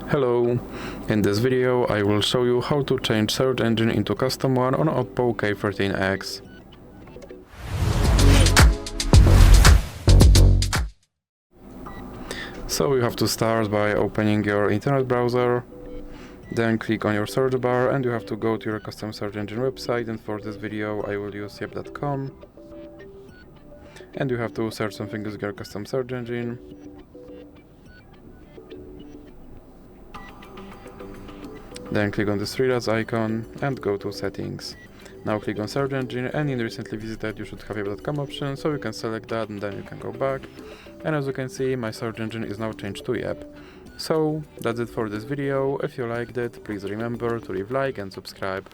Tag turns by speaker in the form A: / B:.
A: Hello! In this video I will show you how to change search engine into custom one on OPPO K13x. So you have to start by opening your internet browser, then click on your search bar and you have to go to your custom search engine website, and for this video I will use yep.com, and you have to search something with your custom search engine. Then click on this three dots icon and go to settings. Now click on search engine, and in recently visited you should have yep.com option, so you can select that and then you can go back. And as you can see, my search engine is now changed to Yep. So that's it for this video. If you liked it, please remember to leave like and subscribe.